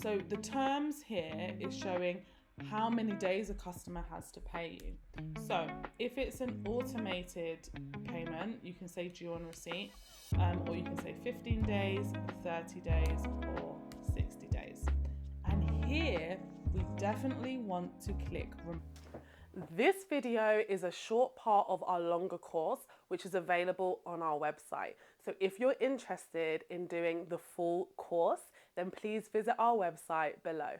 So the terms here is showing how many days a customer has to pay you. So if it's an automated payment, you can say due on receipt, or you can say 15 days, 30 days, or 60 days. And here we definitely want to click This video is a short part of our longer course, which is available on our website. So if you're interested in doing the full course, then please visit our website below.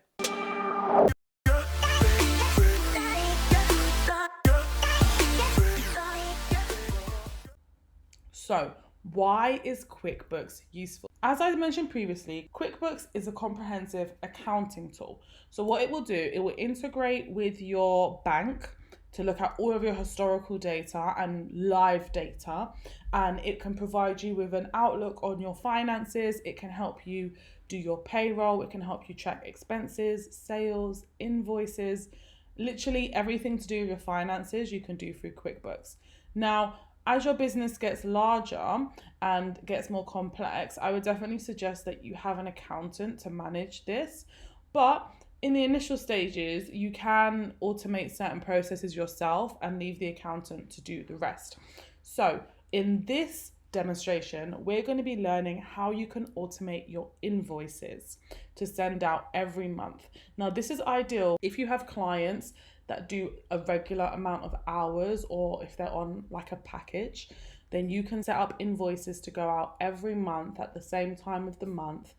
So, why is QuickBooks useful? As I mentioned previously, QuickBooks is a comprehensive accounting tool. So what it will do, it will integrate with your bank to look at all of your historical data and live data, and it can provide you with an outlook on your finances. It can help you do your payroll, it can help you track expenses, sales, invoices, literally everything to do with your finances you can do through QuickBooks. Now, as your business gets larger and gets more complex, I would definitely suggest that you have an accountant to manage this. But in the initial stages, you can automate certain processes yourself and leave the accountant to do the rest. So in this demonstration, we're going to be learning how you can automate your invoices to send out every month. Now, this is ideal if you have clients that do a regular amount of hours, or if they're on like a package, then you can set up invoices to go out every month at the same time of the month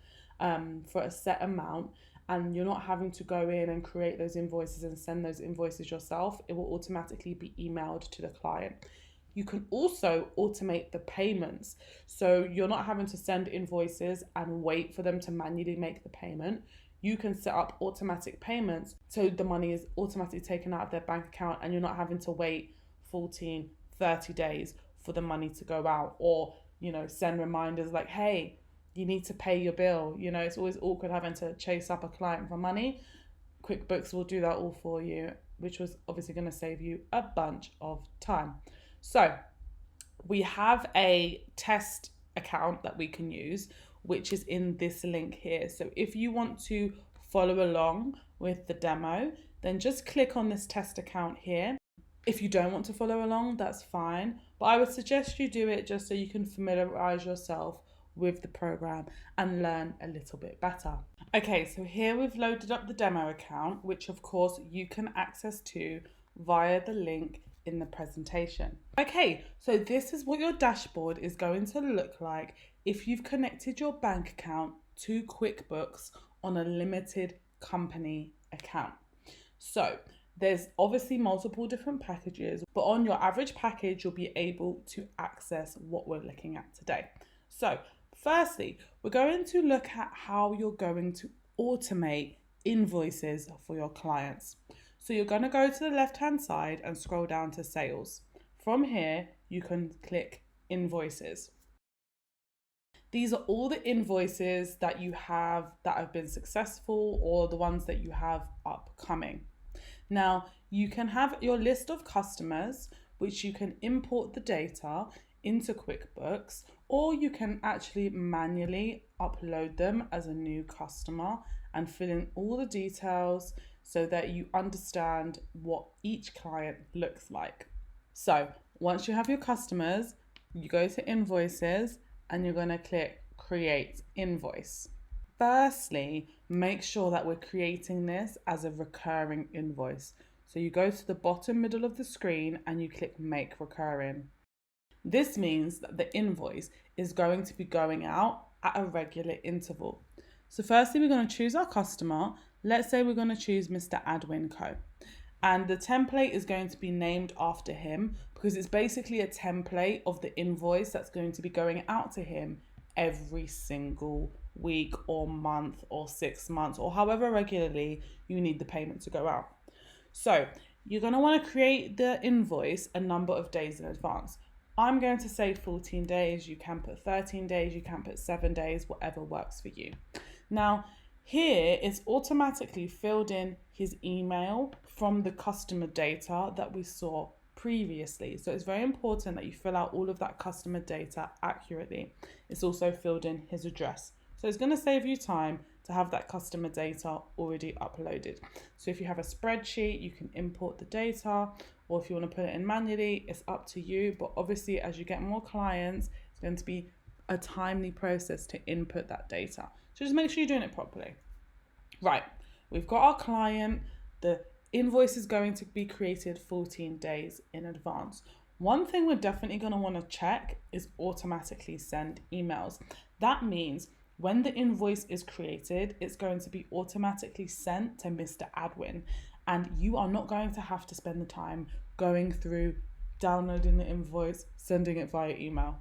for a set amount, and you're not having to go in and create those invoices and send those invoices yourself. It will automatically be emailed to the client. You can also automate the payments, so you're not having to send invoices and wait for them to manually make the payment. You can set up automatic payments so the money is automatically taken out of their bank account and you're not having to wait 14, 30 days for the money to go out, or, send reminders like, hey, you need to pay your bill. It's always awkward having to chase up a client for money. QuickBooks will do that all for you, which was obviously going to save you a bunch of time. So we have a test account that we can use, which is in this link here. So if you want to follow along with the demo, then just click on this test account here. If you don't want to follow along, that's fine, but I would suggest you do it just so you can familiarize yourself with the program and learn a little bit better. Okay, so here we've loaded up the demo account, which of course you can access to via the link in the presentation. Okay, so this is what your dashboard is going to look like if you've connected your bank account to QuickBooks on a limited company account. So there's obviously multiple different packages, but on your average package, you'll be able to access what we're looking at today. So firstly, we're going to look at how you're going to automate invoices for your clients. So you're going to go to the left-hand side and scroll down to sales. From here, you can click invoices. These are all the invoices that you have that have been successful, or the ones that you have upcoming. Now, you can have your list of customers, which you can import the data into QuickBooks, or you can actually manually upload them as a new customer and fill in all the details so that you understand what each client looks like. So once you have your customers, you go to invoices and you're going to click create invoice. Firstly, make sure that we're creating this as a recurring invoice. So you go to the bottom middle of the screen and you click make recurring. This means that the invoice is going to be going out at a regular interval. So firstly, we're going to choose our customer. Let's say we're going to choose Mr. Adwinco. And the template is going to be named after him because it's basically a template of the invoice that's going to be going out to him every single week or month or 6 months or however regularly you need the payment to go out. So you're going to want to create the invoice a number of days in advance. I'm going to say 14 days, you can put 13 days, you can put 7 days, whatever works for you. Now, here it's automatically filled in his email from the customer data that we saw previously. So it's very important that you fill out all of that customer data accurately. It's also filled in his address. So it's going to save you time to have that customer data already uploaded. So if you have a spreadsheet, you can import the data, or if you want to put it in manually, it's up to you. But obviously, as you get more clients, it's going to be a timely process to input that data. So just make sure you're doing it properly. Right, we've got our client. The invoice is going to be created 14 days in advance. One thing we're definitely going to want to check is automatically send emails. That means when the invoice is created, it's going to be automatically sent to Mr. Adwin, and you are not going to have to spend the time going through, downloading the invoice, sending it via email.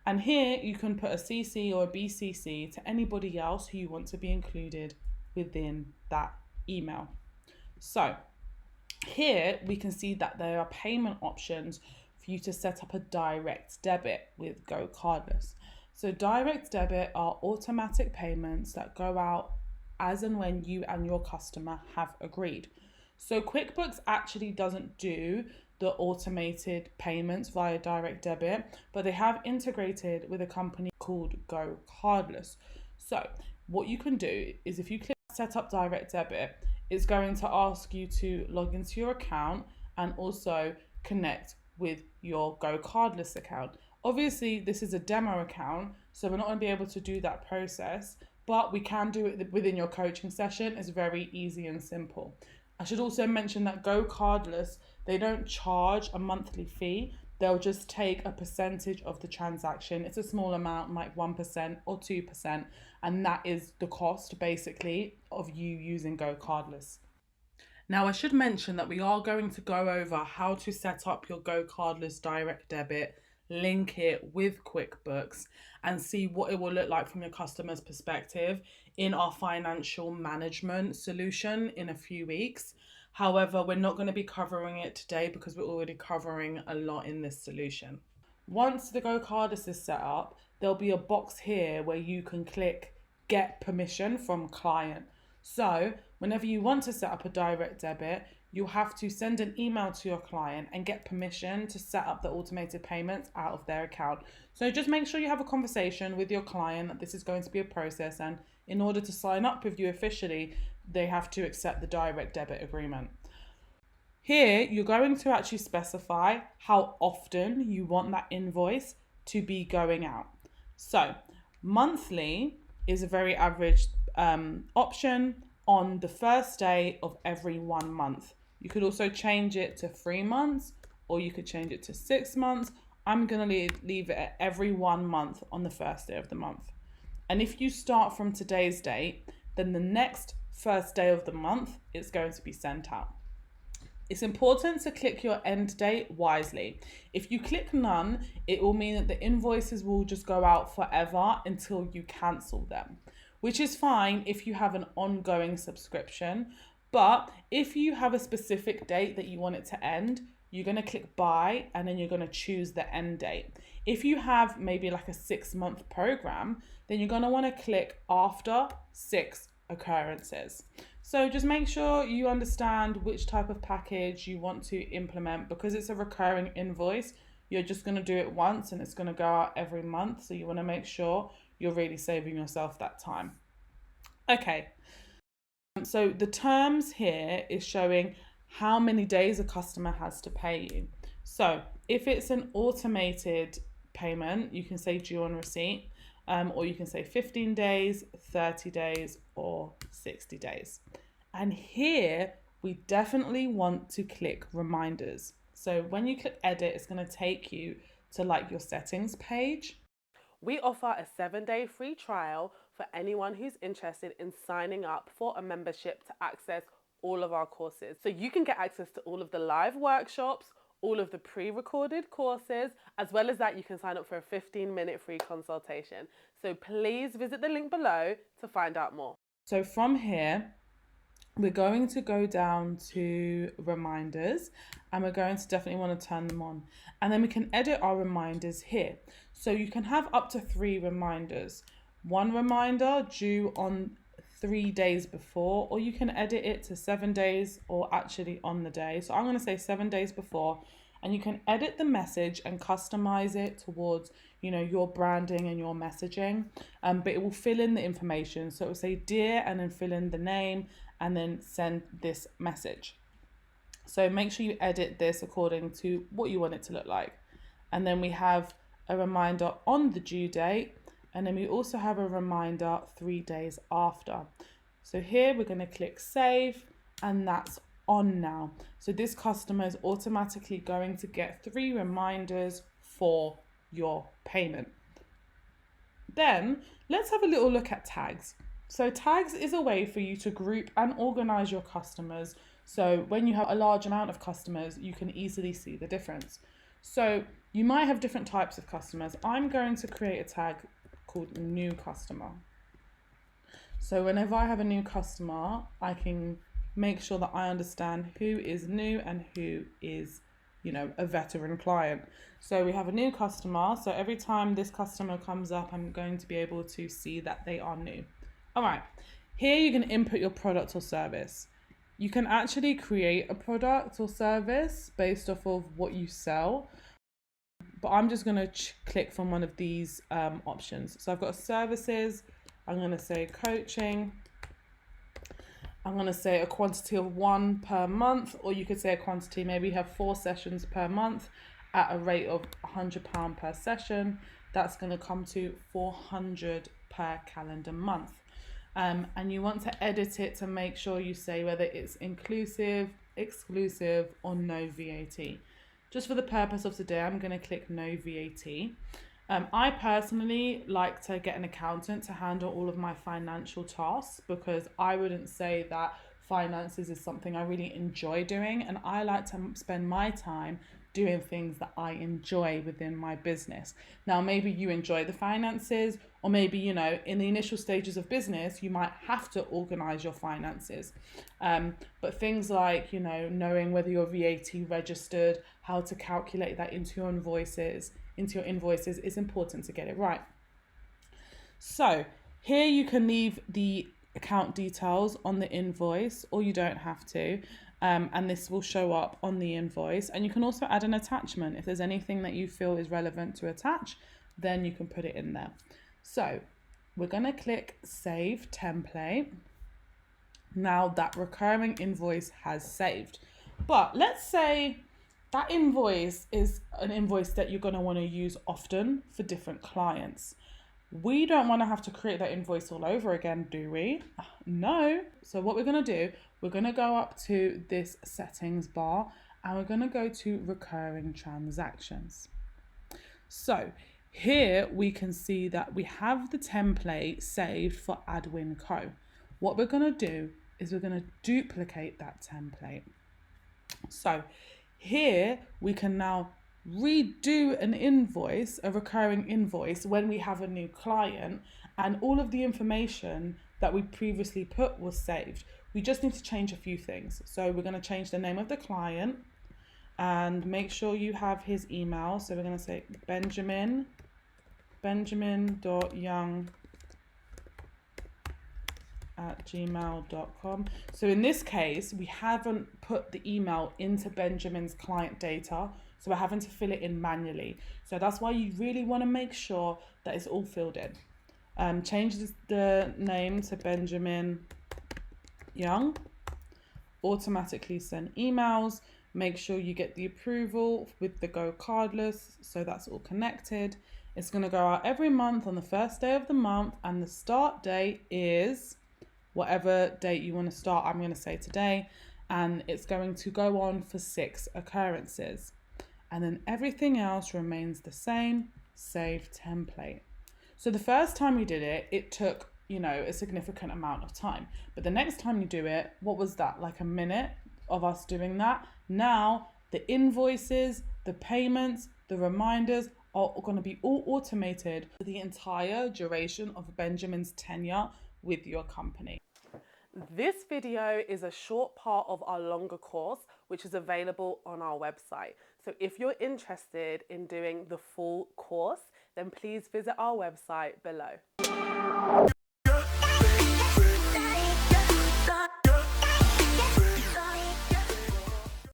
And here you can put a CC or a BCC to anybody else who you want to be included within that email. So here we can see that there are payment options for you to set up a direct debit with Go Cardless. So direct debit are automatic payments that go out as and when you and your customer have agreed. So QuickBooks actually doesn't do the automated payments via direct debit, but they have integrated with a company called Go Cardless. So what you can do is if you click set up direct debit, it's going to ask you to log into your account and also connect with your Go Cardless account. Obviously, this is a demo account, so we're not going to be able to do that process, but we can do it within your coaching session. It's very easy and simple. I should also mention that Go Cardless, they don't charge a monthly fee. They'll just take a percentage of the transaction. It's a small amount, like 1% or 2%, and that is the cost basically of you using Go Cardless. Now, I should mention that we are going to go over how to set up your Go Cardless direct debit, link it with QuickBooks, and see what it will look like from your customer's perspective in our financial management solution in a few weeks. However, we're not going to be covering it today because we're already covering a lot in this solution. Once the Go Cardless is set up, there'll be a box here where you can click Get Permission from Client. So whenever you want to set up a direct debit, you'll have to send an email to your client and get permission to set up the automated payments out of their account. So just make sure you have a conversation with your client that this is going to be a process, and in order to sign up with you officially, they have to accept the direct debit agreement. Here, you're going to actually specify how often you want that invoice to be going out. So monthly is a very average option on the first day of every 1 month. You could also change it to 3 months, or you could change it to 6 months. I'm going to leave it at every 1 month on the first day of the month. And if you start from today's date, then the next first day of the month is going to be sent out. It's important to click your end date wisely. If you click none, it will mean that the invoices will just go out forever until you cancel them, which is fine if you have an ongoing subscription. But if you have a specific date that you want it to end, you're going to click buy and then you're going to choose the end date. If you have maybe like a 6-month program, then you're going to want to click after 6 occurrences. So just make sure you understand which type of package you want to implement, because it's a recurring invoice. You're just going to do it once and it's going to go out every month. So you want to make sure you're really saving yourself that time. Okay. So the terms here is showing how many days a customer has to pay you. So if it's an automated payment, you can say due on receipt, or you can say 15 days, 30 days, or 60 days. And here we definitely want to click reminders. So when you click edit, it's going to take you to like your settings page. We offer a 7-day free trial for anyone who's interested in signing up for a membership to access all of our courses. So you can get access to all of the live workshops, all of the pre-recorded courses, as well as that you can sign up for a 15-minute free consultation. So please visit the link below to find out more. So from here, we're going to go down to reminders, and we're going to definitely want to turn them on. And then we can edit our reminders here. So you can have up to 3 reminders. 1 reminder due on 3 days before, or you can edit it to 7 days or actually on the day. So I'm going to say 7 days before, and you can edit the message and customize it towards, you know, your branding and your messaging. But it will fill in the information. So it will say dear and then fill in the name and then send this message. So make sure you edit this according to what you want it to look like. And then we have a reminder on the due date. And then we also have a reminder 3 days after. So here we're going to click save, and that's on now. So this customer is automatically going to get 3 reminders for your payment. Then let's have a little look at tags. So tags is a way for you to group and organize your customers. So when you have a large amount of customers, you can easily see the difference. So you might have different types of customers. I'm going to create a tag called new customer. So whenever I have a new customer, I can make sure that I understand who is new and who is, you know, a veteran client. So we have a new customer. So every time this customer comes up, I'm going to be able to see that they are new. All right, here you can input your product or service. You can actually create a product or service based off of what you sell. But I'm just going to click from one of these options. So I've got services. I'm going to say coaching. I'm going to say a quantity of 1 per month, or you could say a quantity, maybe you have 4 sessions per month at a rate of £100 per session. That's going to come to 400 per calendar month. And you want to edit it to make sure you say whether it's inclusive, exclusive, or no VAT. Just for the purpose of today, I'm going to click no VAT. I personally like to get an accountant to handle all of my financial tasks, because I wouldn't say that finances is something I really enjoy doing, and I like to spend my time doing things that I enjoy within my business. Now, maybe you enjoy the finances, or maybe, you know, in the initial stages of business, you might have to organize your finances. But things like, you know, knowing whether you're VAT registered, how to calculate that into your invoices is important to get it right. So here you can leave the account details on the invoice, or you don't have to. And this will show up on the invoice. And you can also add an attachment. If there's anything that you feel is relevant to attach, then you can put it in there. So we're going to click Save Template. Now that recurring invoice has saved. But let's say that invoice is an invoice that you're going to want to use often for different clients. We don't want to have to create that invoice all over again, do we? No. So what we're going to do, we're going to go up to this settings bar, and we're going to go to recurring transactions. So here we can see that we have the template saved for Adwin Co. What we're going to do is we're going to duplicate that template. So here we can now redo an invoice, a recurring invoice, when we have a new client, and all of the information that we previously put was saved. We just need to change a few things. So we're going to change the name of the client and make sure you have his email. So we're going to say benjamin.young@gmail.com. So in this case, we haven't put the email into Benjamin's client data, so we're having to fill it in manually. So that's why you really want to make sure that it's all filled in. Change the name to Benjamin Young. Automatically send emails. Make sure you get the approval with the Go Cardless, so that's all connected. It's going to go out every month on the first day of the month, and the start date is whatever date you want to start. I'm going to say today, and it's going to go on for 6 occurrences. And then everything else remains the same. Save template. So the first time we did it, it took, you know, a significant amount of time. But the next time you do it, what was that? Like a minute of us doing that. Now the invoices, the payments, the reminders are going to be all automated for the entire duration of Benjamin's tenure with your company. This video is a short part of our longer course, which is available on our website. So if you're interested in doing the full course, then please visit our website below.